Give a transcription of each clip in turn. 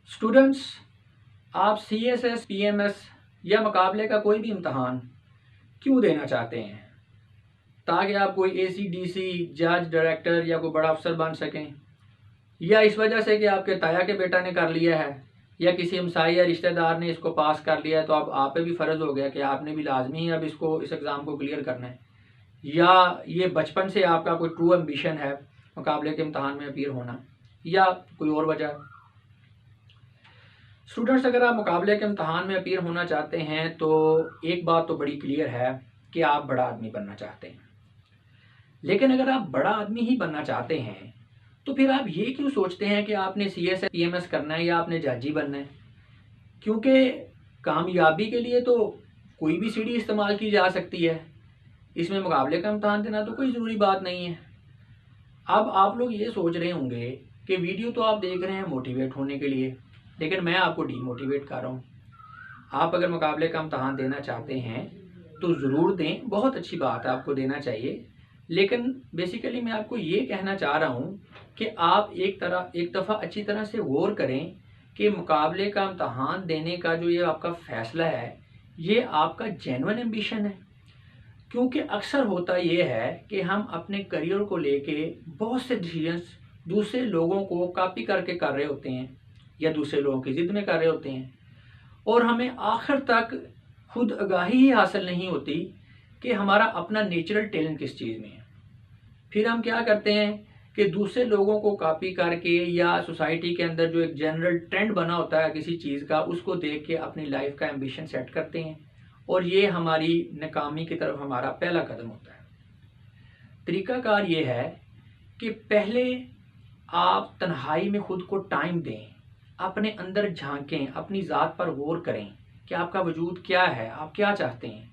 Students, آپ CSS PMS یا مقابلے کا کوئی بھی امتحان کیوں دینا چاہتے ہیں؟ تاکہ آپ کوئی ACDC جج ڈائریکٹر یا کوئی بڑا افسر بن سکیں، یا اس وجہ سے کہ آپ کے تایا کے بیٹا نے کر لیا ہے یا کسی ہمسائے یا رشتہ دار نے اس کو پاس کر لیا ہے تو اب آپ پہ بھی فرض ہو گیا کہ آپ نے بھی لازمی اب اس ایگزام کو کلیئر کرنا ہے، یا یہ بچپن سے آپ کا کوئی ٹرو ایمبیشن ہے مقابلے کے امتحان میں اپیئر ہونا، یا کوئی اور وجہ؟ اسٹوڈنٹس، اگر آپ مقابلے کے امتحان میں اپیئر ہونا چاہتے ہیں تو ایک بات تو بڑی کلیئر ہے کہ آپ بڑا آدمی بننا چاہتے ہیں۔ لیکن اگر آپ بڑا آدمی ہی بننا چاہتے ہیں تو پھر آپ یہ کیوں سوچتے ہیں کہ آپ نے CSS PMS کرنا ہے یا آپ نے جج ہی بننا ہے؟ کیونکہ کامیابی کے لیے تو کوئی بھی سیڑھی استعمال کی جا سکتی ہے، اس میں مقابلے کا امتحان دینا تو کوئی ضروری بات نہیں ہے۔ اب آپ لوگ یہ سوچ رہے ہوں گے کہ ویڈیو تو آپ دیکھ رہے ہیں موٹیویٹ ہونے کے لیے، لیکن میں آپ کو ڈی موٹیویٹ کر رہا ہوں۔ آپ اگر مقابلے کا امتحان دینا چاہتے ہیں تو ضرور دیں، بہت اچھی بات ہے، آپ کو دینا چاہیے، لیکن بیسیکلی میں آپ کو یہ کہنا چاہ رہا ہوں کہ آپ ایک دفعہ اچھی طرح سے غور کریں کہ مقابلے کا امتحان دینے کا جو یہ آپ کا فیصلہ ہے یہ آپ کا جینوئن ایمبیشن ہے۔ کیونکہ اکثر ہوتا یہ ہے کہ ہم اپنے کریئر کو لے کے بہت سے ڈیسیژنس دوسرے لوگوں کو کاپی کر کے کر رہے ہوتے ہیں یا دوسرے لوگوں کی ضد میں کر رہے ہوتے ہیں، اور ہمیں آخر تک خود آگاہی ہی حاصل نہیں ہوتی کہ ہمارا اپنا نیچرل ٹیلنٹ کس چیز میں ہے۔ پھر ہم کیا کرتے ہیں کہ دوسرے لوگوں کو کاپی کر کے یا سوسائٹی کے اندر جو ایک جنرل ٹرینڈ بنا ہوتا ہے کسی چیز کا، اس کو دیکھ کے اپنی لائف کا ایمبیشن سیٹ کرتے ہیں، اور یہ ہماری ناکامی کی طرف ہمارا پہلا قدم ہوتا ہے۔ طریقہ کار یہ ہے کہ پہلے آپ تنہائی میں خود کو ٹائم دیں، اپنے اندر جھانکیں، اپنی ذات پر غور کریں کہ آپ کا وجود کیا ہے، آپ کیا چاہتے ہیں،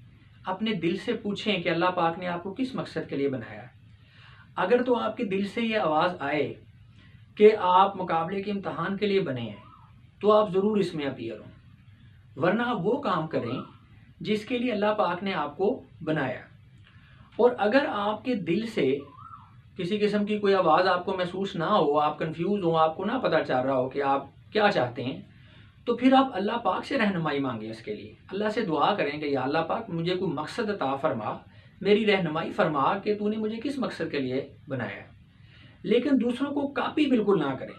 اپنے دل سے پوچھیں کہ اللہ پاک نے آپ کو کس مقصد کے لیے بنایا۔ اگر تو آپ کے دل سے یہ آواز آئے کہ آپ مقابلے کے امتحان کے لیے بنے ہیں تو آپ ضرور اس میں اپیئر ہوں، ورنہ آپ وہ کام کریں جس کے لیے اللہ پاک نے آپ کو بنایا۔ اور اگر آپ کے دل سے کسی قسم کی کوئی آواز آپ کو محسوس نہ ہو، آپ کنفیوز ہوں، آپ کو نہ پتہ چل رہا ہو کہ آپ کیا چاہتے ہیں، تو پھر آپ اللہ پاک سے رہنمائی مانگیں، اس کے لیے اللہ سے دعا کریں کہ یا اللہ پاک مجھے کوئی مقصد عطا فرما، میری رہنمائی فرما کہ تو نے مجھے کس مقصد کے لیے بنایا ہے۔ لیکن دوسروں کو کاپی بالکل نہ کریں،